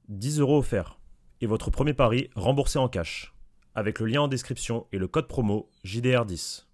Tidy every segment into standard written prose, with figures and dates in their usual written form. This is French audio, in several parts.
10 € offerts. Et votre premier pari remboursé en cash. Avec le lien en description et le code promo JDR10.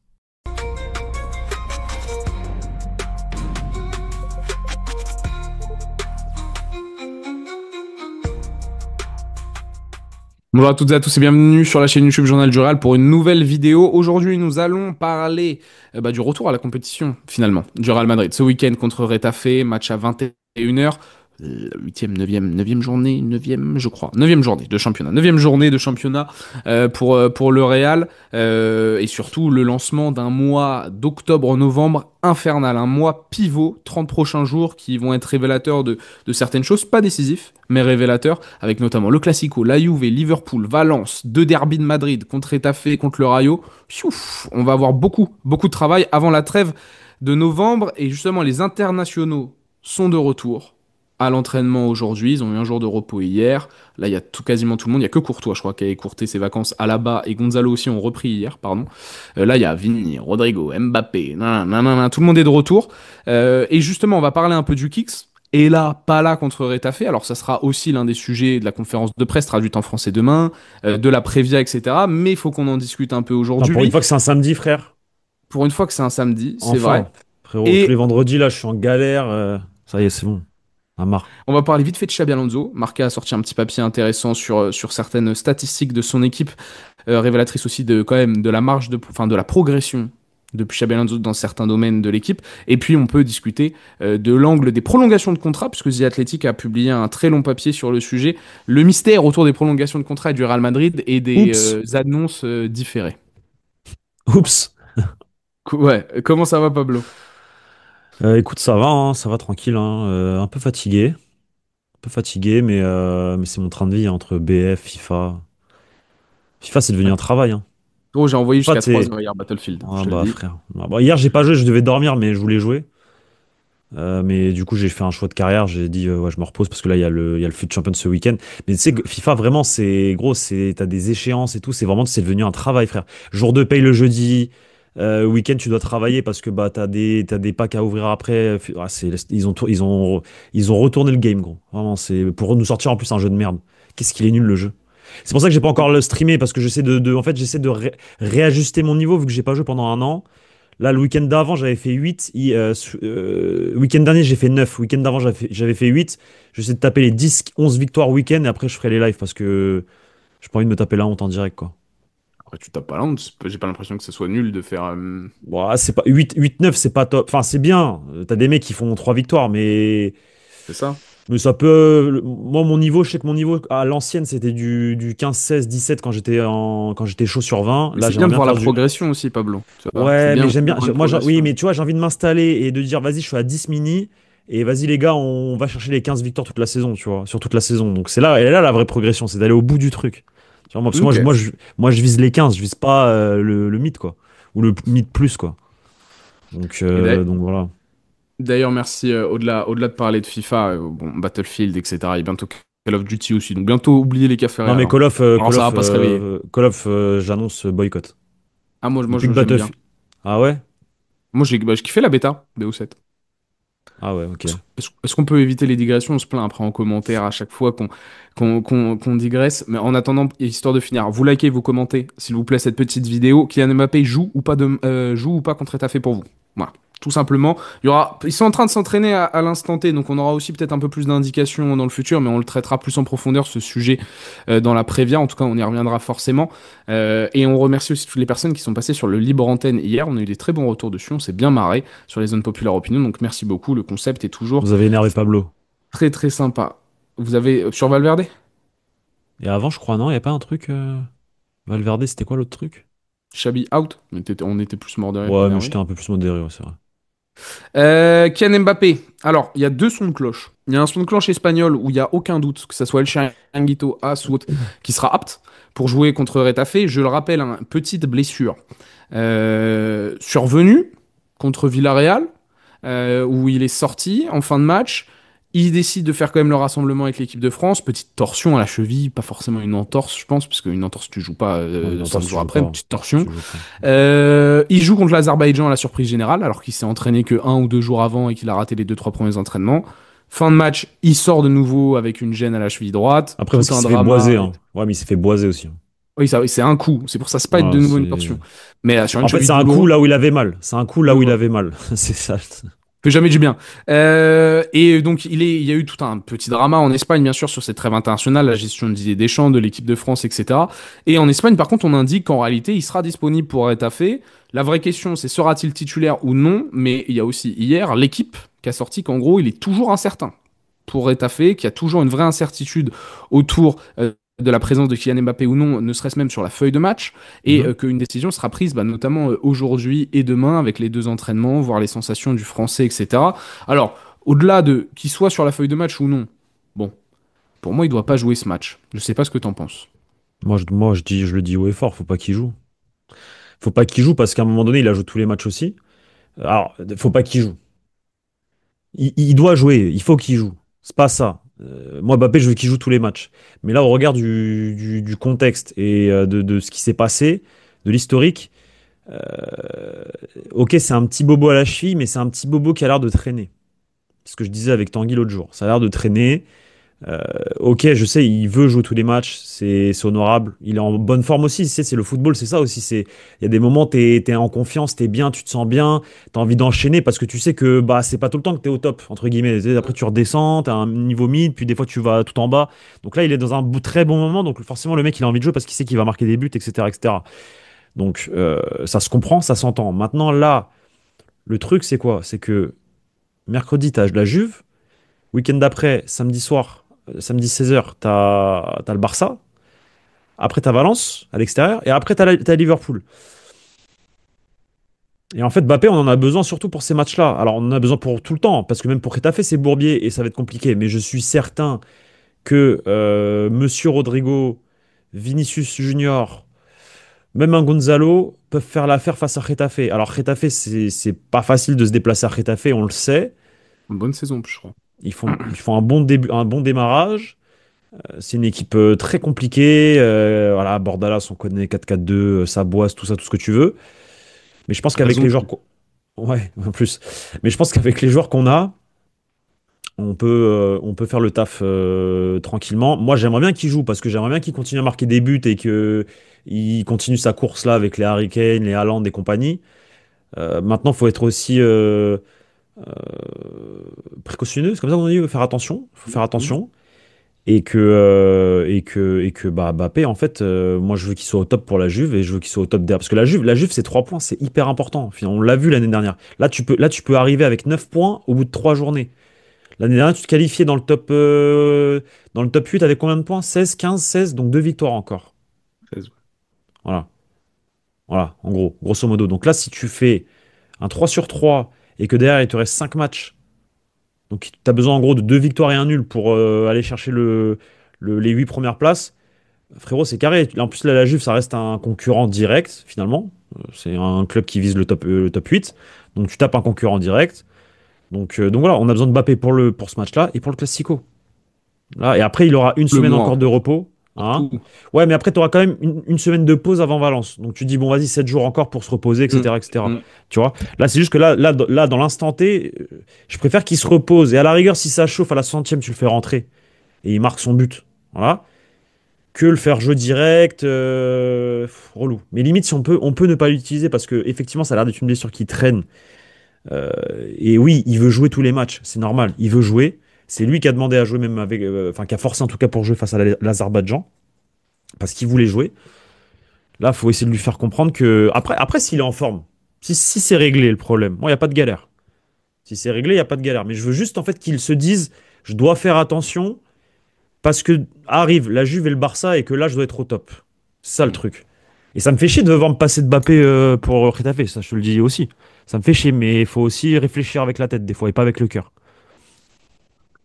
Bonjour à toutes et à tous et bienvenue sur la chaîne YouTube Journal du Real pour une nouvelle vidéo. Aujourd'hui, nous allons parler du retour à la compétition, finalement, du Real Madrid. Ce week-end contre Retafe, match à 21h. 8e, 9e journée, 9e, je crois. 9e journée de championnat. 9e journée de championnat pour le Real. Et surtout, le lancement d'un mois d'octobre-novembre infernal. Un mois pivot, 30 prochains jours qui vont être révélateurs de certaines choses. Pas décisifs, mais révélateurs. Avec notamment le Classico, la Juve, Liverpool, Valence, 2 derbys de Madrid contre Retafe et contre le Rayo. Piouf, on va avoir beaucoup de travail avant la trêve de novembre. Et justement, les internationaux sont de retour à l'entraînement aujourd'hui. Ils ont eu un jour de repos hier. Là, il y a quasiment tout le monde. Il y a que Courtois, je crois, qui a écourté ses vacances à Alaba et Gonzalo aussi ont repris hier, pardon. Là, il y a Vini, Rodrigo, Mbappé, nanana, tout le monde est de retour. Et justement, on va parler un peu du Kicks. Et là, pas là contre Retafe. Alors, ça sera aussi l'un des sujets de la conférence de presse traduite en français demain, de la Prévia, etc. Mais il faut qu'on en discute un peu Putain, pour une aujourd'hui. fois que c'est un samedi, frère. Pour une fois que c'est un samedi, c'est Enfin, vrai. frérot, tous les Et vendredis, là, je suis en galère. Ça y est, c'est bon. On a marre. on va parler vite fait de Xabi Alonso. Marca a sorti un petit papier intéressant sur certaines statistiques de son équipe, révélatrice aussi de quand même de la marge de la progression depuis Xabi Alonso dans certains domaines de l'équipe. Et puis on peut discuter de l'angle des prolongations de contrat, puisque The Athletic a publié un très long papier sur le sujet. Le mystère autour des prolongations de contrat du Real Madrid et des Oups. annonces différées. Oups. Ouais, comment ça va Pablo? Écoute, ça va, hein, ça va tranquille. Hein, un peu fatigué. Un peu fatigué, mais c'est mon train de vie hein, entre BF, FIFA. FIFA, c'est devenu un travail. Hein. Gros, j'ai envoyé FIFA, jusqu'à 3 t'es. heures hier Battlefield, Ah je te le bah, dis. frère. Ah bah, hier, j'ai pas joué, je devais dormir, mais je voulais jouer. Mais du coup, j'ai fait un choix de carrière. J'ai dit, ouais, je me repose parce que là, il y a le FUT Champions ce week-end. Mais tu sais, que FIFA, vraiment, c'est gros. T'as des échéances et tout. C'est devenu un travail, frère. Jour de paye le jeudi. Week-end, tu dois travailler parce que bah, t'as des packs à ouvrir après. Ah, ils ont retourné le game, gros. Vraiment, c'est pour nous sortir en plus un jeu de merde. Qu'est-ce qu'il est nul le jeu. C'est pour ça que j'ai pas encore le streamé parce que en fait, j'essaie de réajuster mon niveau vu que j'ai pas joué pendant un an. Là, le week-end d'avant, j'avais fait 8. Week-end dernier, j'ai fait 9. Week-end d'avant, j'avais fait 8. J'essaie de taper les 10, 11 victoires week-end et après, je ferai les lives parce que j'ai pas envie de me taper la honte en direct, quoi. Après, tu tapes pas la honte, j'ai pas l'impression que ce soit nul de faire. Bon, ah, c'est pas, 8-9, c'est pas top. Enfin, c'est bien. T'as des mecs qui font 3 victoires, C'est ça? mais ça peut. Moi, mon niveau, je sais que mon niveau à l'ancienne, c'était du 15, 16, 17 quand j'étais chaud sur 20. Mais Là, c'est bien j'aimerais de bien voir faire la du. progression aussi, Pablo. Tu vois, c'est Ouais, mais bien j'aime bien. d'avoir une Oui, progression. mais tu vois, j'ai envie de m'installer et de dire, vas-y, je suis à 10 mini. Et vas-y, les gars, on va chercher les 15 victoires toute la saison, tu vois, sur toute la saison. Donc, et là la vraie progression, c'est d'aller au bout du truc. Tu vois, parce que Ok. moi, je vise les 15, je vise pas le mythe, quoi. Ou le mythe plus, quoi. Donc, Et voilà. d'ailleurs, merci. Au-delà de parler de FIFA, bon, Battlefield, etc. Et bientôt Call of Duty aussi. Donc bientôt oublier les cafés Non, mais hein. Alors ça va pas se réveiller. J'annonce boycott. Ah moi Depuis que j'aime bien. Battlefield. Ah ouais? Moi j'ai kiffé la bêta BO7. Ah ouais, ok. Est-ce qu'on peut éviter les digressions? On se plaint après en commentaire à chaque fois qu'on digresse. Mais en attendant, histoire de finir, vous likez, vous commentez, s'il vous plaît, cette petite vidéo. Kylian Mbappé joue ou pas contre Etafé pour vous? Voilà. Tout simplement. Ils sont en train de s'entraîner à l'instant T, donc on aura aussi peut-être un peu plus d'indications dans le futur, mais on le traitera plus en profondeur, ce sujet, dans la prévia. En tout cas, on y reviendra forcément. Et on remercie aussi toutes les personnes qui sont passées sur le Libre Antenne hier. On a eu des très bons retours dessus, on s'est bien marré sur les zones populaires opinion, donc merci beaucoup. Le concept est toujours Vous avez énervé Pablo. très très sympa. Vous avez sur Valverde? Et avant, je crois, non, il n'y a pas un truc. Valverde, c'était quoi l'autre truc? Xabi out. On était plus mort de rire Ouais, mais qu'énervé. j'étais un peu plus modéré, ouais, c'est vrai. Kylian Mbappé. Alors, il y a deux sons de cloche. Il y a un son de cloche espagnol où il n'y a aucun doute que ce soit El Chiringuito, As ou autre, qui sera apte pour jouer contre Retafe. Je le rappelle, une petite blessure survenue contre Villarreal, où il est sorti en fin de match. Il décide de faire quand même le rassemblement avec l'équipe de France. Petite torsion à la cheville, pas forcément une entorse, je pense, parce qu'une entorse, tu joues pas Non, une 5 entorse, tu jours joues après, une pas. petite torsion. Tu joues pas. Il joue contre l'Azerbaïdjan à la surprise générale, alors qu'il s'est entraîné que 1 ou 2 jours avant et qu'il a raté les 2-3 premiers entraînements. Fin de match, il sort de nouveau avec une gêne à la cheville droite. Après, Tout parce qu'il un s'est fait boiser, drama. hein. Ouais, mais il s'est fait boiser aussi, hein. Oui, ça, oui, c'est un coup. C'est pour ça, c'est pas Voilà, de nouveau une torsion. Mais sur une en fait, cheville c'est un coup douloureuse, là où il avait mal. C'est un coup là oui, où il voilà. avait mal. C'est ça. Fait jamais du bien. Et donc, il y a eu tout un petit drama en Espagne, bien sûr, sur cette trêve internationale, la gestion de Didier Deschamps, de l'équipe de France, etc. Et en Espagne, par contre, on indique qu'en réalité, il sera disponible pour Retafe. La vraie question, c'est sera-t-il titulaire ou non? Mais il y a aussi hier l'équipe qui a sorti qu'en gros, il est toujours incertain pour Retafe, qu'il y a toujours une vraie incertitude autour de la présence de Kylian Mbappé ou non, ne serait-ce même sur la feuille de match, et Mhm. qu'une décision sera prise notamment aujourd'hui et demain avec les deux entraînements, voir les sensations du français, etc. Alors, au-delà de qu'il soit sur la feuille de match ou non, bon, pour moi, il doit pas jouer ce match. Je sais pas ce que t'en penses. Je le dis haut et fort. Faut pas qu'il joue. Faut pas qu'il joue parce qu'à un moment donné, il a joué tous les matchs aussi. Alors, faut pas qu'il joue. Il doit jouer. Il faut qu'il joue. C'est pas ça. Moi, Mbappé, je veux qu'il joue tous les matchs. Mais là, au regard du contexte et de ce qui s'est passé, de l'historique, euh, ok, c'est un petit bobo à la cheville, mais c'est un petit bobo qui a l'air de traîner. C'est ce que je disais avec Tanguy l'autre jour. Ça a l'air de traîner. Euh, ok, je sais, il veut jouer tous les matchs, c'est honorable. Il est en bonne forme aussi. C'est le football, c'est ça aussi. Il y a des moments, t'es en confiance, t'es bien, tu te sens bien, t'as envie d'enchaîner parce que tu sais que bah c'est pas tout le temps que t'es au top entre guillemets. Tu sais, après tu redescends, t'as un niveau mid, puis des fois tu vas tout en bas. Donc là, il est dans un très bon moment. Donc forcément, le mec, il a envie de jouer parce qu'il sait qu'il va marquer des buts, etc., etc. Donc ça se comprend, ça s'entend. Maintenant là, le truc c'est quoi? C'est que mercredi, t'as la Juve. Week-end d'après, samedi soir, samedi 16h, t'as le Barça. Après, t'as Valence à l'extérieur. Et après, t'as Liverpool. Et en fait, Mbappé, on en a besoin surtout pour ces matchs-là. Alors, on en a besoin pour tout le temps. Parce que même pour Retafe, c'est Bourbier et ça va être compliqué. Mais je suis certain que Monsieur Rodrigo, Vinicius Junior, même un Gonzalo peuvent faire l'affaire face à Retafe. Alors, Retafe, c'est pas facile de se déplacer à Retafe, on le sait. Une bonne saison, je crois. Ils font un bon début, un bon démarrage. C'est une équipe très compliquée. Voilà, Bordalas, on connaît 4-4-2, Saboise, tout ça, tout ce que tu veux. Mais je pense qu'avec Raison les de joueurs plus. qu'on... Ouais, en plus. Mais je pense qu'avec les joueurs qu'on a, on peut faire le taf tranquillement. Moi, j'aimerais bien qu'il joue parce que j'aimerais bien qu'il continue à marquer des buts et qu'il continue sa course là avec les Harry Kane, les Haaland et compagnie. Maintenant, il faut être aussi précautionneux. C'est comme ça qu'on dit, faire attention. Il faut faire Mhm. attention. Et que bah, Mbappé, en fait, moi je veux qu'il soit au top pour la Juve et je veux qu'il soit au top derrière. Parce que la Juve, c'est 3 points, c'est hyper important. On l'a vu l'année dernière. Là, tu peux arriver avec 9 points au bout de 3 journées. L'année dernière, tu te qualifiais dans le top 8 avec combien de points? 16, 15, 16, donc 2 victoires encore. Raison. Voilà. Voilà, en gros, grosso modo. Donc là, si tu fais un 3 sur 3 et que derrière, il te reste 5 matchs, donc tu as besoin en gros de 2 victoires et un nul pour aller chercher les 8 premières places. Frérot, c'est carré. En plus, là, la Juve, ça reste un concurrent direct, finalement. C'est un club qui vise le top 8. Donc, tu tapes un concurrent direct. Donc voilà, on a besoin de Mbappé pour ce match-là et pour le Classico. Là, et après, il aura une Le semaine mois, encore de repos. Hein. surtout. Ouais, mais après, tu auras quand même une semaine de pause avant Valence. Donc, tu dis, bon, vas-y, 7 jours encore pour se reposer, Mm. etc., etc. Mm. Tu vois? Là, c'est juste que là, dans l'instant T, je préfère qu'il se repose. Et à la rigueur, si ça chauffe à la 60e, tu le fais rentrer. Et il marque son but. Voilà, que le faire jeu direct, relou. Mais limite, si on peut ne pas l'utiliser parce que effectivement, ça a l'air d'être une blessure qui traîne. Euh, et oui, il veut jouer tous les matchs, c'est normal. Il veut jouer. C'est lui qui a demandé à jouer même avec, enfin qui a forcé en tout cas pour jouer face à l'Azerbaïdjan parce qu'il voulait jouer. Là, faut essayer de lui faire comprendre que après, s'il est en forme, si c'est réglé le problème, moi, il y a pas de galère. Si c'est réglé, il y a pas de galère. Mais je veux juste en fait qu'il se dise, je dois faire attention parce que arrive la Juve et le Barça et que là, je dois être au top. C'est ça le Mm. truc. Et ça me fait chier de devoir me passer de Mbappé pour Retafe, ça je te le dis aussi. Ça me fait chier, mais il faut aussi réfléchir avec la tête des fois et pas avec le cœur.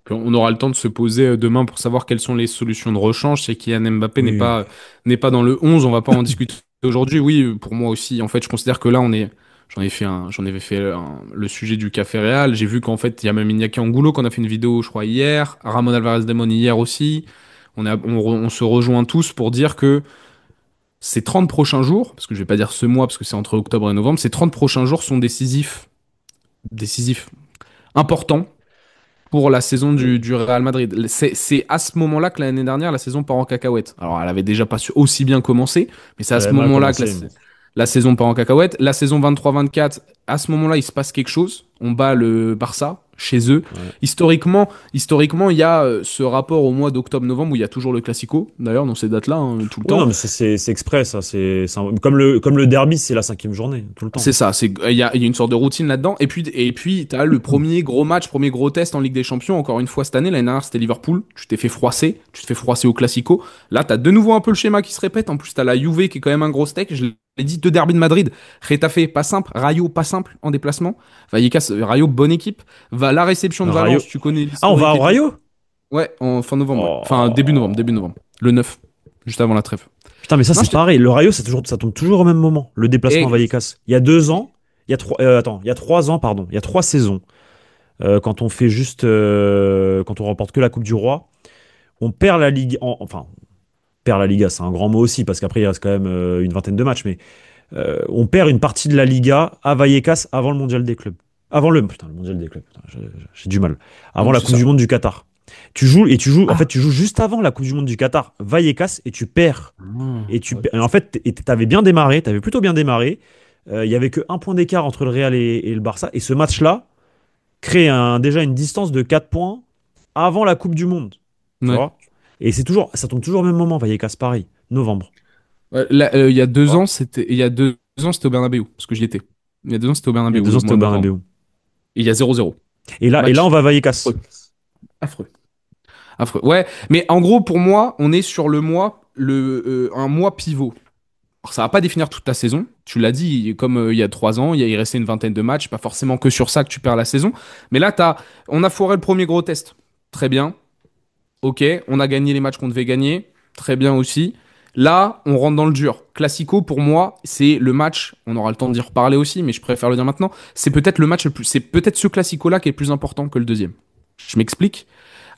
Puis on aura le temps de se poser demain pour savoir quelles sont les solutions de rechange. C'est Kylian Mbappé Oui. n'est pas dans le 11. On va pas en discuter aujourd'hui. Oui, pour moi aussi. En fait, je considère que là, j'en avais fait le sujet du Café Real. J'ai vu qu'en fait, il y a même Iñaki Angulo qu'on a fait une vidéo, je crois, hier. Ramon Alvarez Demon hier aussi. On se rejoint tous pour dire que ces 30 prochains jours, parce que je vais pas dire ce mois, parce que c'est entre octobre et novembre, ces 30 prochains jours sont décisifs, importants pour la saison du Real Madrid. C'est à ce moment-là que l'année dernière, la saison part en cacahuète. Alors, elle avait déjà pas aussi bien commencé, mais c'est à Elle ce avait mal moment-là que commencé. la saison part en cacahuète. La saison 23-24, à ce moment-là, il se passe quelque chose. On bat le Barça chez eux. Ouais. Historiquement, il y a ce rapport au mois d'octobre-novembre où il y a toujours le Classico, d'ailleurs, dans ces dates-là, hein, tout le Oui, non, temps. mais c'est exprès, ça. Comme le derby, c'est la cinquième journée, tout le temps. C'est ça, il y a une sorte de routine là-dedans. Et puis tu as le premier gros match, premier gros test en Ligue des Champions. Encore une fois, cette année, l'année dernière, c'était Liverpool. Tu te fais froisser au Classico. Là, tu as de nouveau un peu le schéma qui se répète. En plus, tu as la Juve qui est quand même un gros steak. Je l'ai dit, deux derbys de Madrid. Getafe, pas simple. Rayo, pas simple en déplacement. Vallecas, Rayo, bonne équipe. Va la réception de Rayo. Valence, tu connais Ah, on va l'historique au et tout. Rayo? Ouais, en fin novembre, ouais. Enfin, début Oh. novembre. Le 9, juste avant la trêve. Putain, mais ça, Non, c'est pareil. Le Rayo, ça tombe toujours au même moment. Le déplacement à Et Vallecas. Il y a 2 ans, attends, il y a 3 ans, pardon. Il y a 3 saisons. Quand on fait juste, quand on remporte que la Coupe du Roi, on perd la Ligue, enfin, perd la Liga, c'est un grand mot aussi, parce qu'après, il reste quand même une vingtaine de matchs, mais on perd une partie de la Liga à Vallecas avant le Mondial des clubs. Putain, le Mondial des clubs, putain, j'ai du mal. Avant la c'est Coupe ça. du Monde du Qatar. En fait, Ah. tu joues juste avant la Coupe du Monde du Qatar, Vallecas, et tu perds. Ok. En fait, t'avais bien démarré, t'avais plutôt bien démarré. Il y avait que un point d'écart entre le Real et le Barça. Et ce match-là crée déjà une distance de 4 points avant la Coupe du Monde. Tu Ouais. vois? Et ça tombe toujours au même moment, Vallecas, pareil, novembre. Ouais, là, il y a Tu deux vois. ans, c'était au Bernabéu, parce que j'y étais. Il y a 2 ans, c'était au Il y a Bernabéu, 2 ans, au c'était mois au de novembre. Bernabéu. Et il y a 0-0. Et là, on Match va à Vallecas. affreux. Affreux. Affreux. Ouais, mais en gros, pour moi, on est sur un mois pivot. Alors, ça va pas définir toute ta saison. Tu l'as dit, comme il y a 3 ans, il restait une vingtaine de matchs. Pas forcément que sur ça que tu perds la saison. Mais là, on a foiré le premier gros test. Très bien. Ok, on a gagné les matchs qu'on devait gagner, très bien aussi. Là, on rentre dans le dur. Classico, pour moi, c'est le match, on aura le temps d'y reparler aussi, mais je préfère le dire maintenant, c'est peut-être le match le plus, c'est peut-être ce Classico-là qui est plus important que le deuxième. Je m'explique.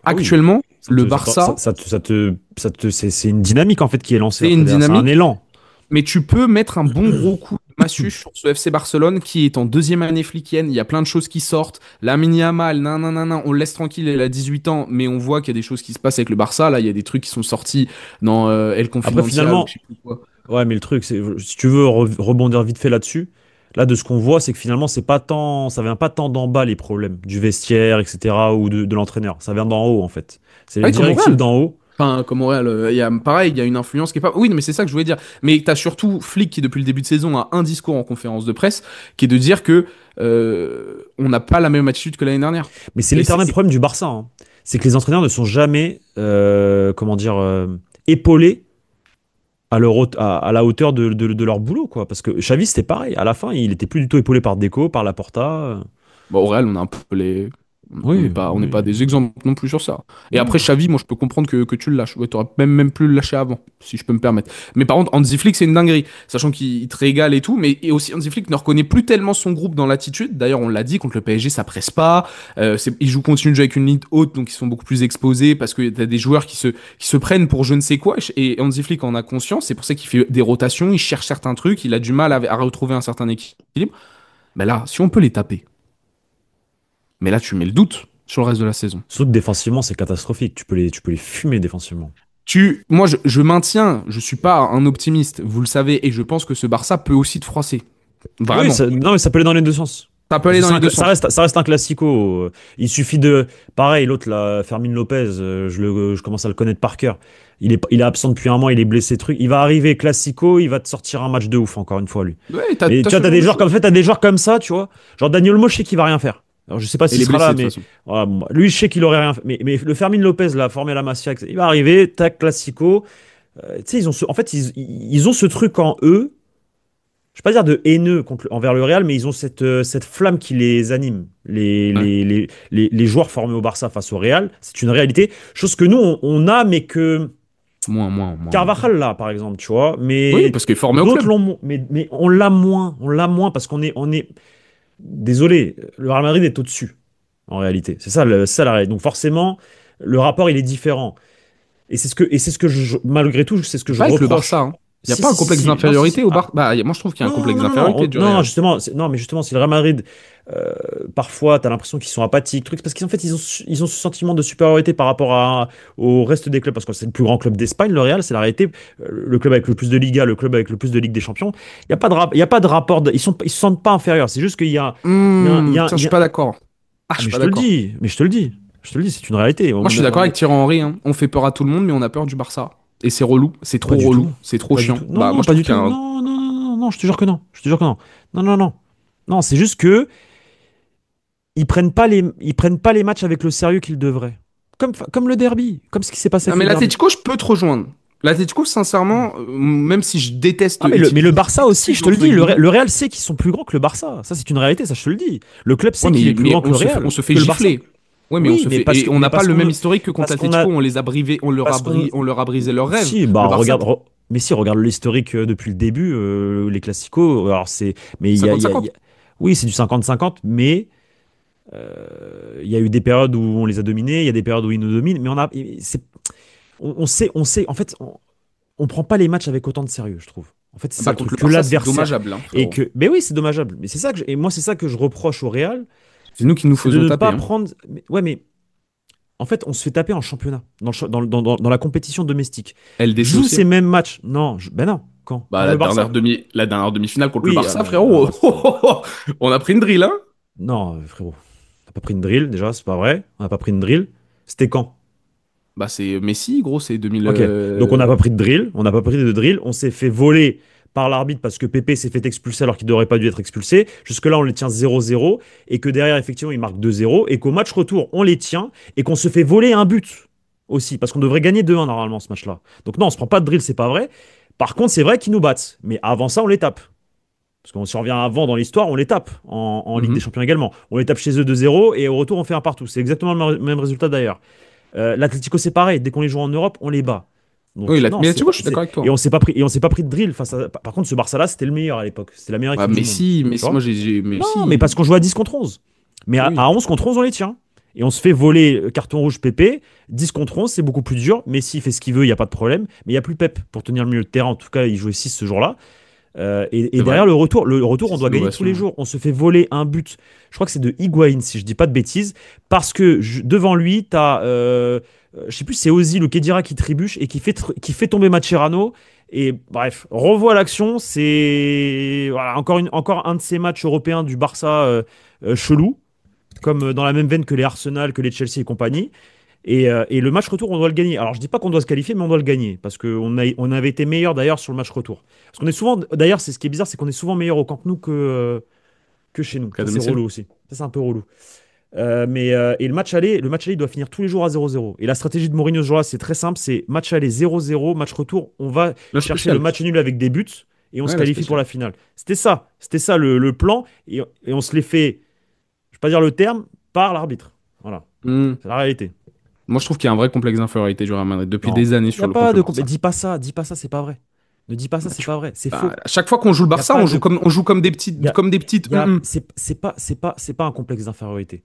Ah oui. Actuellement, le Barça, C'est une dynamique en fait qui est lancée c'est après une derrière. C'est un dynamique, élan. mais tu peux mettre un bon gros coup de massue sur ce FC Barcelone qui est en deuxième année flickienne. Il y a plein de choses qui sortent. Lamine Yamal, nan, nan, nan, nan, on le laisse tranquille, il a 18 ans, mais on voit qu'il y a des choses qui se passent avec le Barça. Là, il y a des trucs qui sont sortis dans El Après, Confidencial ou je finalement, sais plus quoi. ouais, mais le truc, c'est, si tu veux rebondir vite fait là-dessus, là, de ce qu'on voit, c'est que finalement, c'est pas tant, ça vient pas tant d'en bas les problèmes, du vestiaire, etc., ou de l'entraîneur. Ça vient d'en haut, en fait. C'est Ah les oui, comme au directives Real. d'en haut. Enfin, comme au Real, pareil, il y a une influence qui est pas. Oui, non, mais c'est ça que je voulais dire. Mais t'as surtout Flick qui, depuis le début de saison, a un discours en conférence de presse qui est de dire que on n'a pas la même attitude que l'année dernière. Mais c'est Et l'éternel problème du Barça, hein. C'est que les entraîneurs ne sont jamais, comment dire, épaulés à la hauteur de leur boulot, quoi. Parce que Xavi, c'était pareil. À la fin, il était plus du tout épaulé par Deco, par Laporta. Bon, au Real, on a un peu les. Oui, On n'est oui. pas des exemples non plus sur ça. Et après, Non. Xavi, moi, je peux comprendre que tu le lâches. Ouais, t'aurais même pu le lâcher avant, si je peux me permettre. Mais par contre, Hansi Flick, c'est une dinguerie. Sachant qu'il te régale et tout. Mais et aussi, Hansi Flick ne reconnaît plus tellement son groupe dans l'attitude. D'ailleurs, on l'a dit, contre le PSG, ça presse pas. Ils continuent de jouer avec une ligne haute, donc ils sont beaucoup plus exposés parce que t'as des joueurs qui se prennent pour je ne sais quoi. Et Hansi Flick en a conscience. C'est pour ça qu'il fait des rotations, il cherche certains trucs, il a du mal à retrouver un certain équilibre. Mais là, si on peut les taper. Mais là, tu mets le doute sur le reste de la saison. Surtout que défensivement, c'est catastrophique. Tu peux les fumer défensivement. Moi, je maintiens, je suis pas un optimiste, vous le savez, et je pense que ce Barça peut aussi te froisser. Oui, Vraiment. non, mais ça peut aller dans les deux sens. Ça peut Parce aller que dans les deux ça sens. reste un classico. Il suffit de. Pareil, l'autre, là, Fermin Lopez, je commence à le connaître par cœur. Il est absent depuis un mois, il est blessé, truc. Il va arriver classico, il va te sortir un match de ouf, encore une fois, lui. Ouais, Mais t'as tu vois, ce genre de choses. t'as des joueurs comme ça, tu vois. Genre Daniel Mo, je sais qu'il va rien faire. Alors, je sais pas Et s'il les sera blessés, là, de toute mais façon. voilà, bon, bah, lui, je sais qu'il aurait rien fait. Mais le Fermin Lopez, là, formé à la Masia, il va arriver, tac, classico. Tu sais, en fait, ils ont ce truc en eux, je vais pas dire de haineux envers le Real, mais ils ont cette flamme qui les anime. Ouais. Les joueurs formés au Barça face au Real, c'est une réalité. Chose que nous, on a, mais que Moins. Carvajal là, par exemple, tu vois. Oui, Mais parce qu'il est formé au d'autres club. l'ont, mais on l'a moins. On l'a moins parce qu'on est. Désolé, le Real Madrid est au-dessus, en réalité. C'est ça, ça la réalité. Donc forcément, le rapport, il est différent. Et c'est ce que malgré tout, c'est ce que Mais je pas avec le Barça, reproche. hein. Il n'y a Si, pas un si, si, complexe si. Non, si, si. d'infériorité au Ah, Barça. Bah, moi, je trouve qu'il y a un non, complexe non, non, non, d'infériorité du non, Real. justement, non, mais justement, si le Real Madrid, euh, parfois, t'as l'impression qu'ils sont apathiques, trucs, parce qu'en fait, ils ont ce sentiment de supériorité par rapport au reste des clubs, parce que c'est le plus grand club d'Espagne, le Real, c'est la réalité, le club avec le plus de Liga, le club avec le plus de Ligue des Champions. Il y a pas de, il y a pas de rapport, ils se sentent pas inférieurs, c'est juste qu'il y a, Ça, je suis pas d'accord. Ah, je ah, suis mais je pas te le d'accord. dis, mais je te le dis, je te le dis, c'est une réalité. Moi, je suis d'accord avec Thierry Henry, hein. On fait peur à tout le monde, mais on a peur du Barça. Et c'est relou, c'est Pas trop du relou, tout, c'est trop pas du chiant. tout. Non, Bah, moi, non, je pas trouve du qu'il y a tout. un. Non, non, non, non, non, je te jure que non, je te jure que non. Non, non, non. Non, c'est juste que ils prennent pas les matchs avec le sérieux qu'ils devraient. Comme le derby, comme ce qui s'est passé Non, avec mais le derby. l'Atlético, je peux te rejoindre. L'Atlético, sincèrement, même si je déteste Ah, mais le utiliser Barça aussi, je l'excuse te le entre dis, guillemets. Le Real sait qu'ils sont plus grands que le Barça. Ça, c'est une réalité, ça, je te le dis. Le club Ouais, sait qu'il est plus mais grand que le on Real, se fait que le Barça. gifler. Ouais, mais on Oui, se fait. Et on n'a pas parce le qu'on même ne- historique que contre parce qu'on l'Atlético, a, on les a brivés, parce qu'on, on leur a brisé leurs rêves. si, bah Le Barça, mais si, regarde l'historique depuis le début, les classicos. Alors mais il y 50-50. a- oui, c'est du 50-50, mais il y a eu des périodes où on les a dominés, il y a des périodes où ils nous dominent, mais on sait, en fait, on prend pas les matchs avec autant de sérieux, je trouve. En fait, c'est ça Bah, le truc, contre le que Barça, c'est l'adversaire. dommageable, hein, Et frérot. que, mais oui, c'est dommageable. Mais et moi, c'est ça que je reproche au Real, C'est nous qui nous c'est de faisons ne taper, pas hein. prendre. Ouais, mais en fait, on se fait taper en championnat, dans la compétition domestique. LDC Joue aussi, ces hein. mêmes matchs. Non, ben non. Quand? Bah, Contre le Barça? la dernière demi-finale contre le Oui, Barça, frérot. On a pris une drill, hein. non, frérot. On n'a pas pris une drill, déjà, c'est pas vrai. On n'a pas pris une drill. C'était quand? Bah, c'est Messi, gros, c'est 2000. Ok, donc on n'a pas pris de drill, on n'a pas pris de drill, on s'est fait voler par l'arbitre parce que Pépé s'est fait expulser alors qu'il n'aurait pas dû être expulsé. Jusque-là, on les tient 0-0 et que derrière, effectivement, ils marquent 2-0 et qu'au match retour, on les tient et qu'on se fait voler un but aussi parce qu'on devrait gagner 2-1 normalement ce match-là. Donc non, on se prend pas de drill, c'est pas vrai. Par contre, c'est vrai qu'ils nous battent, mais avant ça, on les tape. Parce qu'on si on revient avant dans l'histoire, on les tape en Ligue des Mhm. Champions également. On les tape chez eux 2-0 et au retour, on fait un partout. C'est exactement le même résultat d'ailleurs. L'Atlético, c'est pareil. Dès qu'on les joue en Europe, on les bat. Oui, Donc non, mais c'est tu vois, pas, je suis d'accord avec toi. et on s'est pas pris de drill face à. Par contre, ce Barça-là, c'était le meilleur à l'époque. C'était la meilleure Bah, équipe du monde. Tu Messi, vois? moi, mais Non, mais parce si. qu'on joue à 10 contre 11. Mais Oui. à 11 contre 11, on les tient. Et on se fait voler carton rouge Pépé. 10 contre 11, c'est beaucoup plus dur. Messi fait ce qu'il veut, il n'y a pas de problème. Mais il n'y a plus Pep pour tenir le milieu de terrain. En tout cas, il jouait 6 ce jour-là. Et C'est vrai. derrière le retour, on C'est doit une gagner tous les innovation. jours. On se fait voler un but. Je crois que c'est de Higuaín, si je dis pas de bêtises, parce que devant lui, t'as, je sais plus, c'est Ozil ou Kedira qui trébuche et qui fait tomber Mascherano. Et bref, revois l'action. C'est voilà, encore un de ces matchs européens du Barça chelou, comme dans la même veine que les Arsenal, que les Chelsea et compagnie. Et le match retour, on doit le gagner. Alors, je dis pas qu'on doit se qualifier, mais on doit le gagner. Parce on avait été meilleur d'ailleurs sur le match retour. Parce qu'on est souvent, d'ailleurs, c'est ce qui est bizarre, c'est qu'on est souvent meilleur au Camp Nou que chez nous. Qu'à Ça, c'est domicile. relou aussi. Ça, c'est un peu relou. Et le match aller, il doit finir tous les jours à 0-0. Et la stratégie de Mourinho ce jour-là, c'est très simple, c'est match aller 0-0, match retour, on va Le chercher le spécial. match nul avec des buts et on se Ouais, la qualifie pour spéciale. la finale. C'était ça le plan. Et on se l'est fait, je vais pas dire le terme, par l'arbitre. Voilà, Hmm. c'est la réalité. Moi, je trouve qu'il y a un vrai complexe d'infériorité du Real Madrid depuis Non, des années il y a contre pas le de Barça. dis pas ça, c'est pas vrai. Ne dis pas ça, Bah, c'est pas vrai, c'est bah, faux. à chaque fois qu'on joue le Il y a Barça, pas de on joue il y a, comme des petites. il y a c'est pas un complexe d'infériorité.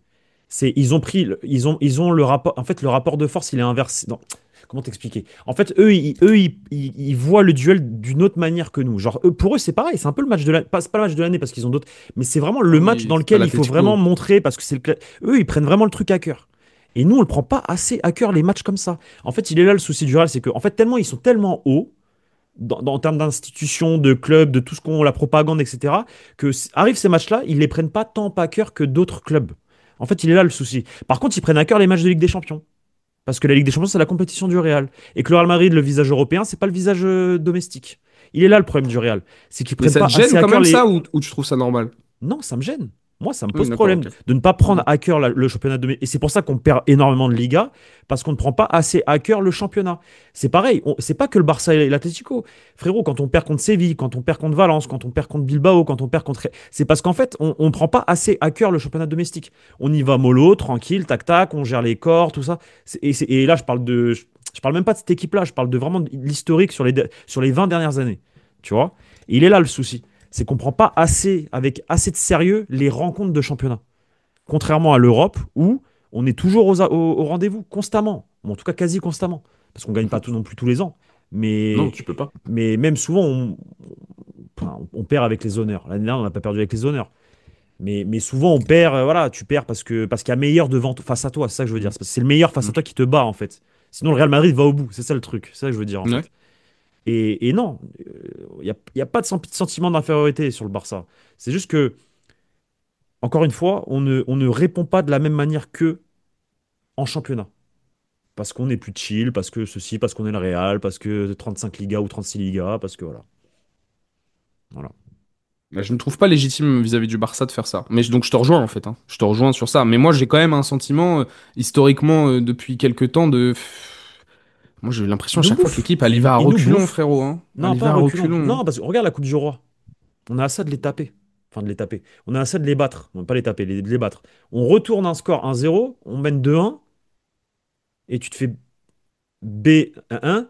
C'est ils ont pris ils ont le rapport en fait le rapport de force, il est inversé. Non, comment t'expliquer? En fait, ils voient le duel d'une autre manière que nous. Genre pour eux, c'est pareil, c'est un peu le match de l'année, pas, c'est pas le match de l'année parce qu'ils ont d'autres, mais c'est vraiment Ah le match oui, dans c'est pas lequel il faut vraiment l'Atlético. montrer parce que eux, ils prennent vraiment le truc à cœur. Et nous, on le prend pas assez à cœur les matchs comme ça. En fait, il est là le souci du Real, c'est que en fait tellement ils sont tellement hauts en termes d'institutions, de clubs, de tout ce qu'on, la propagande, etc., que arrivent ces matchs-là, ils les prennent pas tant à cœur que d'autres clubs. En fait, il est là le souci. Par contre, ils prennent à cœur les matchs de Ligue des Champions. Parce que la Ligue des Champions, c'est la compétition du Real. Et que le Real Madrid, le visage européen, c'est pas le visage domestique. Il est là le problème du Real. C'est qu'ils Mais prennent ça te pas assez gêne à quand cœur même ça les, ou tu trouves ça normal? non, ça me gêne. Moi, ça me Oui, pose d'accord, problème ok. de ne pas prendre Mhm. à cœur le championnat de. Et c'est pour ça qu'on perd énormément de Liga, parce qu'on ne prend pas assez à cœur le championnat. C'est pareil, c'est pas que le Barça et l'Atlético. Frérot, quand on perd contre Séville, quand on perd contre Valence, quand on perd contre Bilbao, quand on perd contre. C'est parce qu'en fait, on ne prend pas assez à cœur le championnat domestique. On y va mollo, tranquille, tac tac, on gère les corps, tout ça. Et là, je parle de. Je parle même pas de cette équipe-là, je parle de vraiment de l'historique sur les 20 dernières années. Tu vois? Et il est là le souci, c'est qu'on prend pas assez, avec assez de sérieux, les rencontres de championnat. Contrairement à l'Europe, où on est toujours au rendez-vous, constamment. Ou en tout cas, quasi constamment. Parce qu'on gagne pas tout non plus tous les ans. Non, Mais, tu peux pas. mais même souvent, enfin, on perd avec les honneurs. L'année dernière, on n'a pas perdu avec les honneurs. Mais souvent, on perd, voilà, tu perds parce qu'il y a meilleur devant, face à toi, c'est ça que je veux dire. Mm. C'est parce que c'est le meilleur face à Ok. toi qui te bat, en fait. Sinon, le Real Madrid va au bout, c'est ça le truc, c'est ça que je veux dire, en Ouais. fait. Et non, il y a pas de sentiment d'infériorité sur le Barça. C'est juste que, encore une fois, on ne répond pas de la même manière que en championnat. Parce qu'on est plus chill, parce que ceci, parce qu'on est le Real, parce que 35 Ligas ou 36 Ligas, parce que voilà. Voilà. Bah, je ne trouve pas légitime vis-à-vis du Barça de faire ça. Mais donc je te rejoins en fait, hein. Je te rejoins sur ça. Mais moi j'ai quand même un sentiment, historiquement, depuis quelques temps, de... Moi j'ai eu l'impression à Il nous chaque fois que bouffe. l'équipe, elle y va à Il nous reculons, bouffe. frérot. Hein. Elle Non, y pas va à reculons. reculons. Non, parce que regarde la Coupe du Roi. On a assez de les taper. Enfin, de les taper. On a assez de les battre. Non, pas les taper, de les battre. On retourne un score 1-0, on mène 2-1, et tu te fais B1-1,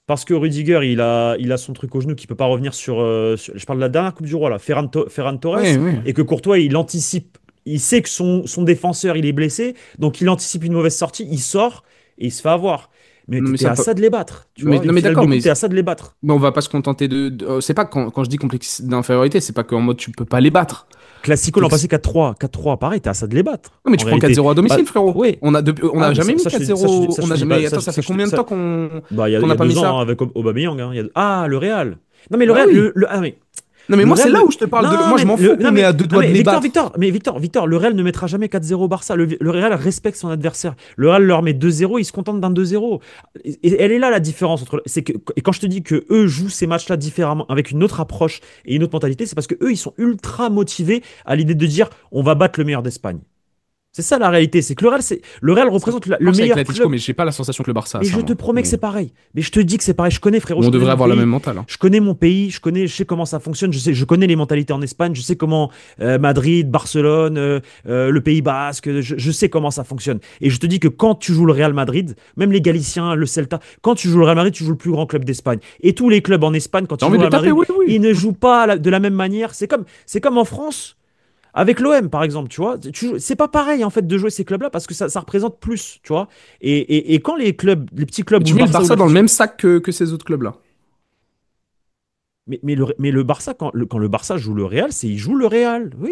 parce que Rudiger, il a son truc au genou qui peut pas revenir je parle de la dernière Coupe du Roi, là, Ferran Torres, Ouais, ouais. et que Courtois, il anticipe. Il sait que son défenseur, il est blessé, donc il anticipe une mauvaise sortie, il sort, et il se fait avoir. Mais Non mais t'es ça à peut... ça de les battre, tu Mais, vois. non Une mais finale de d'accord, coupe, mais t'es à ça de les battre. on va pas se contenter c'est pas quand je dis complexe d'infériorité, c'est pas qu'en mode tu peux pas les battre. Classico C'est l'an que... passé 4-3, 4-3, pareil, t'es à ça de les battre, Non mais en tu prends réalité. 4-0 à Bah, domicile, frérot. oui. On Ah, n'a mais jamais mis ça, 4-0. je On te a dis pas. jamais... Attends, ça fait combien de temps qu'on Bah, qu'on il y n'a a pas mis 2 ans ça? hein, avec Aubameyang, hein, ah, le Real. Non, mais le Bah Real, oui. ah, mais Non mais le moi c'est Real là ne... où je te parle de... Non, Moi je m'en fous qu'on est à deux non, doigts de mais les battre. Victor, le Real ne mettra jamais 4-0 au Barça. Le Real respecte son adversaire. Le Real leur met 2-0, il se contente d'un 2-0. Et elle est là la différence entre. Et quand je te dis que eux jouent ces matchs-là différemment, avec une autre approche et une autre mentalité, c'est parce que eux, ils sont ultra motivés à l'idée de dire on va battre le meilleur d'Espagne. C'est ça la réalité, c'est que le Real Ça représente le marche avec meilleur l'Atlético, club. mais j'ai pas la sensation que le Barça a Mais ça, je te moi. promets que Mais c'est pareil. Mais je te dis que c'est pareil. Je connais, frérot, je on connais devrait mon avoir la pays. même mentale. Hein. Je connais mon pays, je sais comment ça fonctionne, je connais les mentalités en Espagne, je sais comment Madrid, Barcelone, le Pays Basque, je sais comment ça fonctionne. Et je te dis que quand tu joues le Real Madrid, même les Galiciens, le Celta, quand tu joues le Real Madrid, tu joues le plus grand club d'Espagne. Et tous les clubs en Espagne, quand T'as ils jouent envie le de les Real taper, Madrid, oui, oui. ils ne jouent pas de la même manière. C'est comme en France. Avec l'OM, par exemple, tu vois, c'est pas pareil en fait de jouer ces clubs-là parce que ça représente plus, tu vois. Et quand les petits Mais clubs ou tu le mets le Barça ou Barça dans le même l'Atlético, sac que ces autres clubs-là. mais le Barça, quand le Barça joue le Real, il joue le Real. Oui,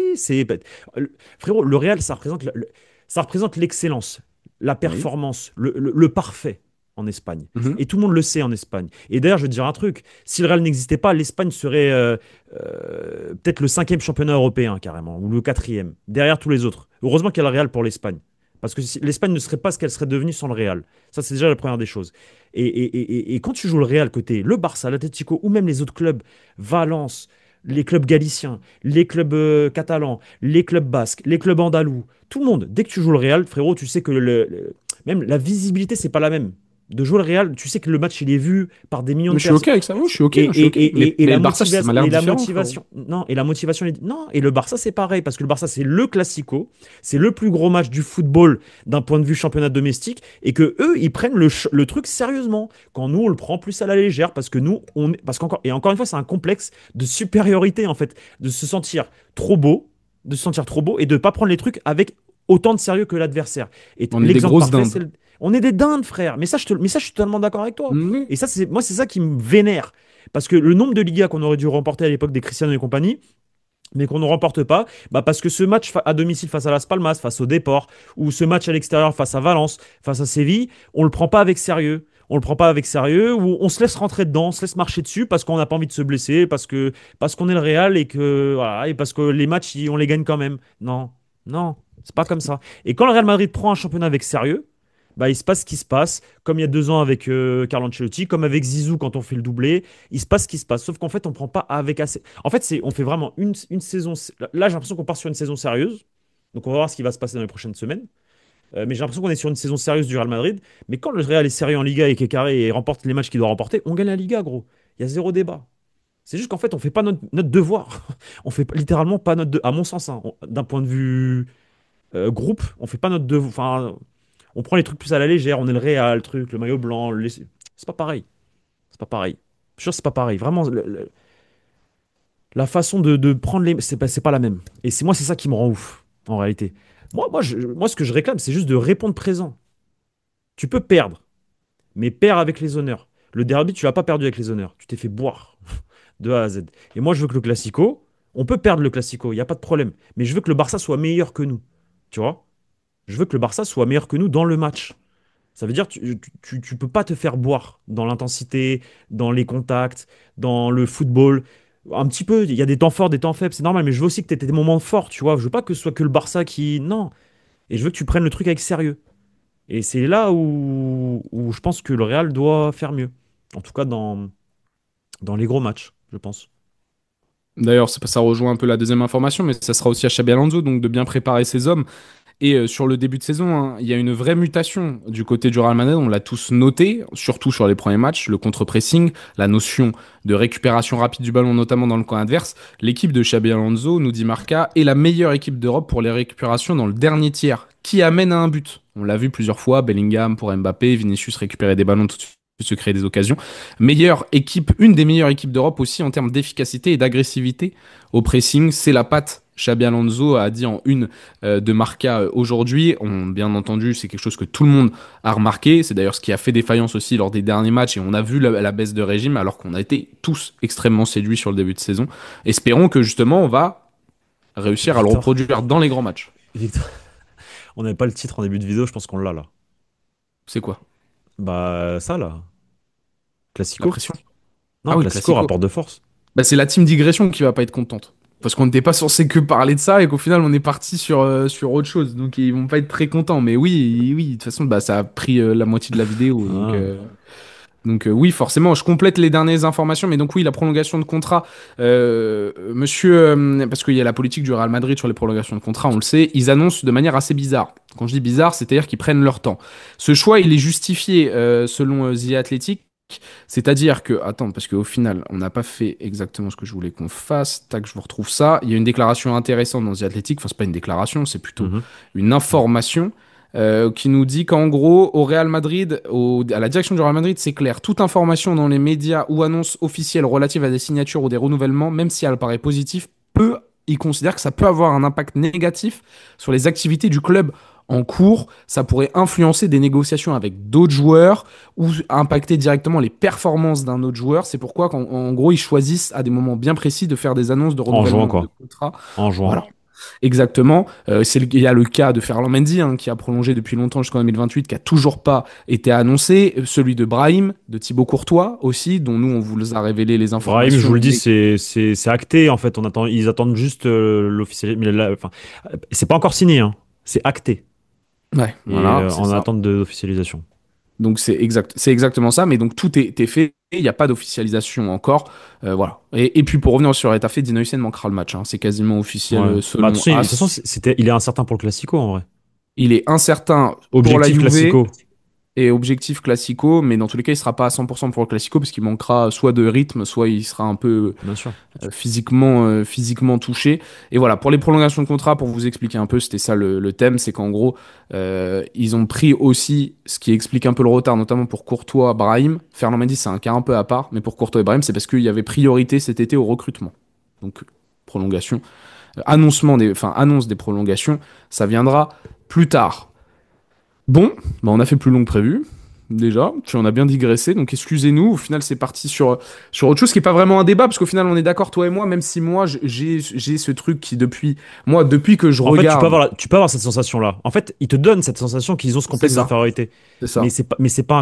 frérot, le Real, ça représente l'excellence, la Oui. performance, le parfait en Espagne. Mhm. Et tout le monde le sait en Espagne. Et d'ailleurs, je vais te dire un truc, si le Real n'existait pas, l'Espagne serait peut-être le cinquième championnat européen, carrément, ou le quatrième, derrière tous les autres. Heureusement qu'il y a le Real pour l'Espagne. Parce que l'Espagne ne serait pas ce qu'elle serait devenue sans le Real. Ça, c'est déjà la première des choses. Et quand tu joues le Real côté le Barça, l'Atlético ou même les autres clubs, Valence, les clubs galiciens, les clubs catalans, les clubs basques, les clubs andalous, tout le monde, dès que tu joues le Real, frérot, tu sais que même la visibilité, c'est pas la même. De jouer le Real, tu sais que le match, il est vu par des millions Mais de je suis OK personnes. avec ça. Oui, je suis OK, Et, je suis OK. et Mais la le Barça, ça m'a motivation, l'air et la différent, frérot. motivation, non, et la motivation, non, et le Barça, c'est pareil, parce que le Barça, c'est le classico, c'est le plus gros match du football d'un point de vue championnat domestique, et que eux, ils prennent le truc sérieusement, quand nous, on le prend plus à la légère, parce que nous, et encore une fois, c'est un complexe de supériorité, en fait, de se sentir trop beau, et de pas prendre les trucs avec autant de sérieux que l'adversaire. Et On est des l'exemple grosses parfait, dindes. on est des dindes, frère. Mais ça, je suis totalement d'accord avec toi. Oui. Et ça, moi, c'est ça qui me vénère. Parce que le nombre de Ligas qu'on aurait dû remporter à l'époque des Cristiano et compagnie, mais qu'on ne remporte pas, bah parce que ce match à domicile face à Las Palmas, face au Deport, ou ce match à l'extérieur face à Valence, face à Séville, on le prend pas avec sérieux. On le prend pas avec sérieux, ou on se laisse rentrer dedans, on se laisse marcher dessus parce qu'on n'a pas envie de se blesser, parce qu'on est le Real et que voilà, et parce que les matchs on les gagne quand même. Non, non, c'est pas comme ça. Et quand le Real Madrid prend un championnat avec sérieux, bah, il se passe ce qui se passe, comme il y a 2 ans avec Carlo Ancelotti, comme avec Zizou quand on fait le doublé, il se passe ce qui se passe. Sauf qu'en fait, on prend pas avec assez. En fait, on fait vraiment une saison. Là, j'ai l'impression qu'on part sur une saison sérieuse. Donc, on va voir ce qui va se passer dans les prochaines semaines. Mais j'ai l'impression qu'on est sur une saison sérieuse du Real Madrid. Mais quand le Real est sérieux en Liga et qu'il est carré et remporte les matchs qu'il doit remporter, on gagne la Liga, gros. Il y a zéro débat. C'est juste qu'en fait, on fait pas notre devoir. On fait littéralement pas à mon sens, hein, d'un point de vue groupe, on fait pas notre devoir. Enfin, on prend les trucs plus à la légère, on est le Real, le truc, le maillot blanc, c'est pas pareil. C'est pas pareil. Je suis sûr que c'est pas pareil. Vraiment, la façon de prendre c'est pas la même. Et c'est ça qui me rend ouf, en réalité. Moi, ce que je réclame, c'est juste de répondre présent. Tu peux perdre, mais perds avec les honneurs. Le derby, tu l'as pas perdu avec les honneurs. Tu t'es fait boire de A à Z. Et moi, je veux que le Classico, on peut perdre le Classico, il n'y a pas de problème. Mais je veux que le Barça soit meilleur que nous. Tu vois? Je veux que le Barça soit meilleur que nous dans le match. Ça veut dire que tu peux pas te faire boire dans l'intensité, dans les contacts, dans le football. Un petit peu, il y a des temps forts, des temps faibles, c'est normal, mais je veux aussi que tu aies des moments forts, tu vois. Je veux pas que ce soit que le Barça qui. Non. Et je veux que tu prennes le truc avec sérieux. Et c'est là où je pense que le Real doit faire mieux. En tout cas, dans les gros matchs, je pense. D'ailleurs, ça rejoint un peu la deuxième information, mais ça sera aussi à Xabi Alonso, donc de bien préparer ses hommes. Et sur le début de saison, hein, il y a une vraie mutation du côté du Real Madrid, on l'a tous noté, surtout sur les premiers matchs, le contre-pressing, la notion de récupération rapide du ballon, notamment dans le camp adverse. L'équipe de Xabi Alonso, nous dit Marca, est la meilleure équipe d'Europe pour les récupérations dans le dernier tiers, qui amène à un but. On l'a vu plusieurs fois, Bellingham pour Mbappé, Vinicius récupérer des ballons tout de suite, se créer des occasions. Meilleure équipe, une des meilleures équipes d'Europe aussi en termes d'efficacité et d'agressivité au pressing, c'est la patte. Xabi Alonso a dit en une de Marca aujourd'hui. Bien entendu, c'est quelque chose que tout le monde a remarqué. C'est d'ailleurs ce qui a fait défaillance aussi lors des derniers matchs et on a vu la baisse de régime alors qu'on a été tous extrêmement séduits sur le début de saison. Espérons que justement on va réussir à le Victor, reproduire dans les grands matchs. Victor, on n'avait pas le titre en début de vidéo, je pense qu'on l'a là. C'est quoi? Bah, ça là. La Classico? pression? Non, Ah oui, Classico, Classico. rapport de force. Bah, c'est la team digression qui va pas être contente. Parce qu'on n'était pas censé que parler de ça et qu'au final on est parti sur autre chose. Donc ils vont pas être très contents. Mais oui, oui, de toute façon, bah, ça a pris la moitié de la vidéo. Ah. Oui, forcément, je complète les dernières informations. Mais donc oui, la prolongation de contrat, monsieur, parce qu'il y a la politique du Real Madrid sur les prolongations de contrat, on le sait, ils annoncent de manière assez bizarre. Quand je dis bizarre, c'est-à-dire qu'ils prennent leur temps. Ce choix, il est justifié selon The Athletic. C'est-à-dire que, attends, parce qu'au final, on n'a pas fait exactement ce que je voulais qu'on fasse. Tac, je vous retrouve ça. Il y a une déclaration intéressante dans The Athletic. Enfin, c'est pas une déclaration, c'est plutôt Mhm. une information qui nous dit qu'en gros, au Real Madrid, à la direction du Real Madrid, c'est clair. Toute information dans les médias ou annonce officielle relative à des signatures ou des renouvellements, même si elle paraît positive, ils considèrent que ça peut avoir un impact négatif sur les activités du club en cours. Ça pourrait influencer des négociations avec d'autres joueurs ou impacter directement les performances d'un autre joueur. C'est pourquoi, en gros, ils choisissent à des moments bien précis de faire des annonces de En jouant, renouvellement de quoi. contrat. En jouant. Voilà. Exactement. Il y a le cas de Ferland Mendy hein, qui a prolongé depuis longtemps jusqu'en 2028, qui a toujours pas été annoncé. Celui de Brahim, de Thibaut Courtois aussi, dont nous on vous a révélé les Brahim, je informations. vous le dis, c'est acté en fait. Ils attendent juste l'officiel. Mais enfin, c'est pas encore signé, hein. C'est acté Ouais, et voilà, c'est en ça. attente d'officialisation. Donc c'est exactement ça. Mais donc tout est fait. Il n'y a pas d'officialisation encore. Voilà. Et puis pour revenir sur Etafé, Dino Hussein manquera le match. Hein. C'est quasiment officiel Ouais. Bah, selon de toute façon, AS. il est incertain pour le Classico en vrai. Il est incertain pour la Objectif Juve. Classico, Et objectif classico, mais dans tous les cas, il sera pas à 100% pour le classico parce qu'il manquera soit de rythme, soit il sera un peu bien sûr. physiquement touché. Et voilà, pour les prolongations de contrat, pour vous expliquer un peu, c'était ça le thème, c'est qu'en gros, ils ont pris aussi ce qui explique un peu le retard, notamment pour Courtois, Brahim. Fernand Mendy, c'est un cas un peu à part, mais pour Courtois et Brahim, c'est parce qu'il y avait priorité cet été au recrutement. Donc, prolongation, annonce des prolongations, ça viendra plus tard. Bon, bah on a fait plus long que prévu, déjà, puis on a bien digressé, donc excusez-nous, au final c'est parti sur autre chose qui est pas vraiment un débat, parce qu'au final on est d'accord toi et moi, même si moi j'ai ce truc qui depuis que je En fait, regarde, tu peux avoir cette sensation-là. En fait, ils te donnent cette sensation qu'ils ont ce c'est complexe ça, d'infériorité. c'est ça. Mais c'est pas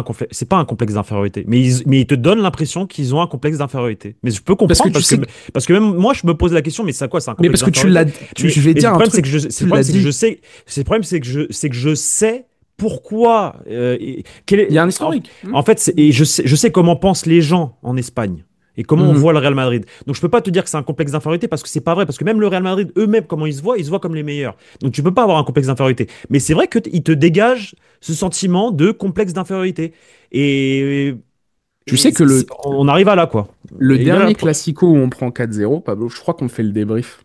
un complexe d'infériorité. Mais ils te donnent l'impression qu'ils ont un complexe d'infériorité. Mais je peux Parce que comprendre tu sais, parce que même moi, je me pose la question, mais c'est quoi, c'est un mais complexe parce que d'infériorité? je vais Mais le dire un problème, c'est truc, que tu l'as dit, le problème, c'est que je sais pourquoi, il y a un en, historique. en fait, et je sais comment pensent les gens en Espagne. Et comment on Mhm. voit le Real Madrid. Donc je peux pas te dire que c'est un complexe d'infériorité parce que c'est pas vrai. Parce que même le Real Madrid, eux-mêmes, comment ils se voient comme les meilleurs. Donc tu peux pas avoir un complexe d'infériorité. Mais c'est vrai qu'ils te dégagent ce sentiment de complexe d'infériorité. Et, Tu sais que on arrive à là, quoi. le Et là, dernier classico où on prend 4-0, Pablo, je crois qu'on fait le débrief.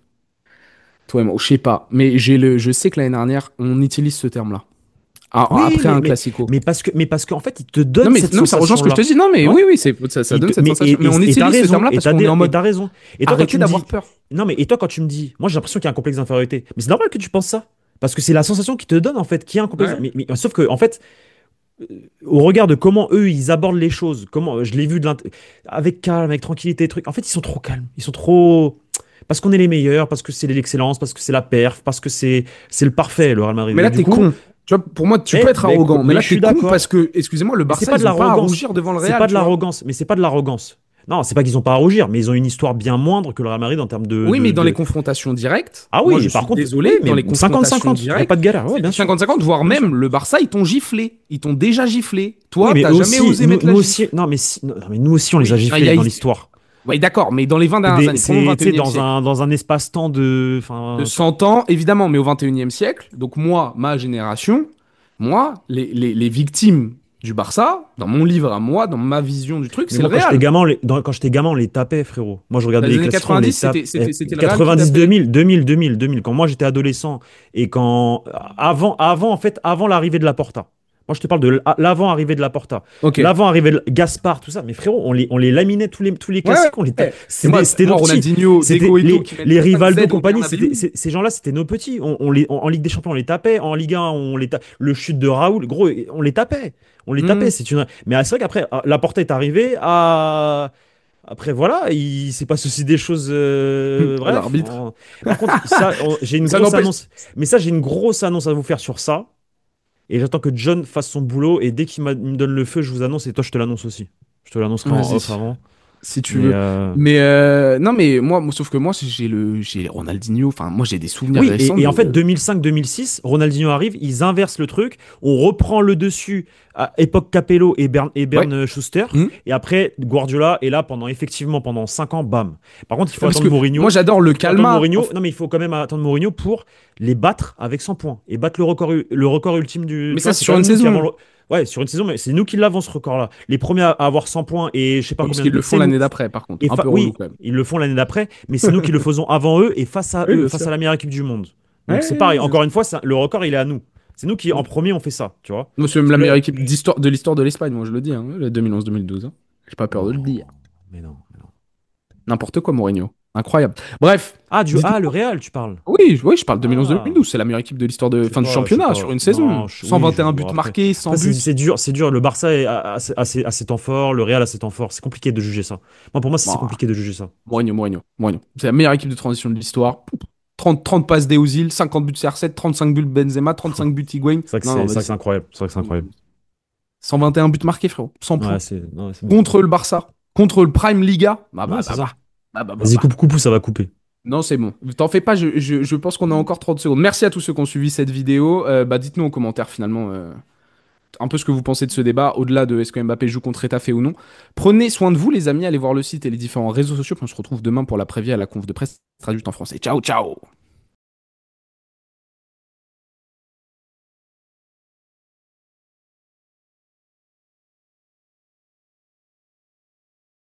Toi et moi, je sais pas, mais je sais que l'année dernière, on utilise ce terme-là. oui, Après un classico. mais parce qu'en fait, ils te donnent cette Non, mais ça rejoint ce que je te sensation-là. dis. Non, mais Ouais. oui, ça donne cette sensation. Mais on Et t'as utilise ce raison, terme-là parce qu'on est en et mode t'as raison. Et toi, quand tu arrêtez me d'avoir dis, peur. non, mais et toi, quand tu me dis, moi, j'ai l'impression qu'il y a un complexe d'infériorité. Mais c'est normal que tu penses ça. Parce que c'est la sensation qui te donne, en fait, qu'il y a un complexe. Ouais. Sauf que, en fait, au regard de comment eux ils abordent les choses, comment je l'ai vu avec calme, avec tranquillité, truc. En fait, ils sont trop calmes, ils sont trop parce qu'on est les meilleurs, parce que c'est l'excellence, parce que c'est la perf, parce que c'est le parfait le Real Madrid. Mais Et là, du t'es coup, con. Tu vois, pour moi, tu peux être arrogant, mais mais là, je t'es suis con parce d'accord. que, excusez-moi, le Mais c'est Barça, pas de ils ont pas à l'arrogance. rougir devant le C'est Real, pas de tu vois. l'arrogance. Mais c'est pas de l'arrogance. Non, c'est pas qu'ils ont pas à rougir, mais ils ont une histoire bien moindre que le Real Madrid en termes Oui, mais dans les confrontations directes, Ah moi, je oui, par suis contre, oui, désolé, mais dans les confrontations 50-50, il n'y a pas directes, de galère. Ouais, c'est bien du sûr. 50-50, voire Bien sûr. même le Barça, ils t'ont giflé. Ils t'ont déjà giflé. Oui, Toi, mais t'as eux jamais aussi, osé mettre la nous aussi, gifle. non, non, mais nous aussi, on les a Oui, giflés dans l'histoire. Oui, d'accord, mais dans les 20 dernières années, prenons le C'est, tu sais, 21e siècle. dans un espace-temps de. De Enfin, 100 ans, évidemment, mais au 21e siècle, donc moi, ma génération, moi, les victimes du Barça, dans mon livre à moi, dans ma vision du truc, mais c'est le moi, quand j'étais Real. gamin, quand j'étais gamin, on les tapait, frérot. Moi, je Dans regardais les les années classiques, on 90, les tapait. c'était le Real qui 90, tapait. 2000, 2000, 2000, 2000, quand moi j'étais adolescent et en fait, avant l'arrivée de la Porta. Moi, je te parle de l'avant-arrivée de la Porta. Ok. L'avant-arrivée de Gaspard, tout ça. Mais frérot, on les laminait tous les Ouais, classiques, on les ouais. Et C'était nos moi, petits. Ronaldinho, C'était Deco et tout, qui mettent les comme ça le Rivaldo, Z au compagnie, Bernabéu. ces gens-là, c'était nos petits. En Ligue des Champions, on les tapait. En Ligue 1, le chute de Raoul, gros, on les tapait. On les tapait. Hmm. Mais c'est vrai qu'après, la Porta est arrivée après, voilà, il s'est passé aussi des choses. À Bref. l'arbitre. Par contre, ça, j'ai une Ça grosse n'empêche. annonce. Mais ça, j'ai une grosse annonce à vous faire sur ça. Et j'attends que John fasse son boulot. Et dès qu'il me donne le feu, je vous annonce. Et toi, je te l'annonce aussi. Je te l'annoncerai en off Vas-y. avant. Si tu Mais veux. Mais non, mais moi, sauf que moi, j'ai Ronaldinho. Enfin, moi, j'ai des souvenirs oui, récents et en fait, de. 2005-2006, Ronaldinho arrive, ils inversent le truc, on reprend le dessus à époque Capello et Ouais. Bern Schuster, Hmm. et après, Guardiola est là pendant 5 ans, bam. Par contre, il faut Parce attendre que moi, Mourinho. j'adore le Il faut attendre calma. Mourinho. Non, mais il faut quand même attendre Mourinho pour les battre avec 100 points et battre le record ultime du. Mais Tu ça, vois, c'est c'est quand sur une même nous qui avons saison. Ouais, sur une saison, mais c'est nous qui l'avons ce record-là. Les premiers à avoir 100 points et je sais pas Oui, parce combien qu'ils de le buts, font c'est nous. l'année d'après, par contre. Un peu relou, Oui, quand même. ils le font l'année d'après, mais c'est nous qui le faisons avant eux et face à Oui, eux, bien face sûr. à la meilleure équipe du monde. Donc c'est Ouais, pareil, bien encore sûr. une fois, le record il est à nous. C'est nous qui en premier on fait ça, tu vois. Moi, c'est même Parce la que meilleure équipe de l'histoire de l'Espagne, moi, je le dis, hein, le 2011-2012. Hein. J'ai pas peur de le non, dire. mais non, mais non. N'importe quoi, Mourinho. Incroyable. Bref, Le dites-moi. Real, tu parles. Oui, oui, je parle de Ah, 2011-2012. C'est la meilleure équipe de l'histoire je sais du pas, je sais championnat sur pas. une Non, saison. oui, 121 buts bon, après, marqués, 100 après buts. c'est dur. Le Barça a ses temps forts, le Real a ses temps forts. C'est compliqué de juger ça. Pour moi, c'est Bon, compliqué de juger ça. Mourinho. C'est la meilleure équipe de transition de l'histoire. 30 passes d'Eozil, 50 buts CR7, 35 buts Benzema, 35 buts Higuain. C'est vrai que Non, non, c'est vrai vas-y. que c'est incroyable. C'est vrai que c'est incroyable. 121 buts marqués, frérot. 100 Ouais, points. c'est beau. Contre le Barça. Contre le Prime Liga. Bah, Ouais, bah, c'est bah, ça. bah. Bah, bah, bah, Vas-y, bah. coupe, ça va couper. Non, c'est bon. T'en fais pas, je pense qu'on a encore 30 secondes. Merci à tous ceux qui ont suivi cette vidéo. Bah, dites-nous en commentaire finalement un peu ce que vous pensez de ce débat, au-delà de est-ce que Mbappé joue contre Etafé ou non. Prenez soin de vous, les amis. Allez voir le site et les différents réseaux sociaux. Puis on se retrouve demain pour la prévia à la conf de presse traduite en français. Ciao, ciao!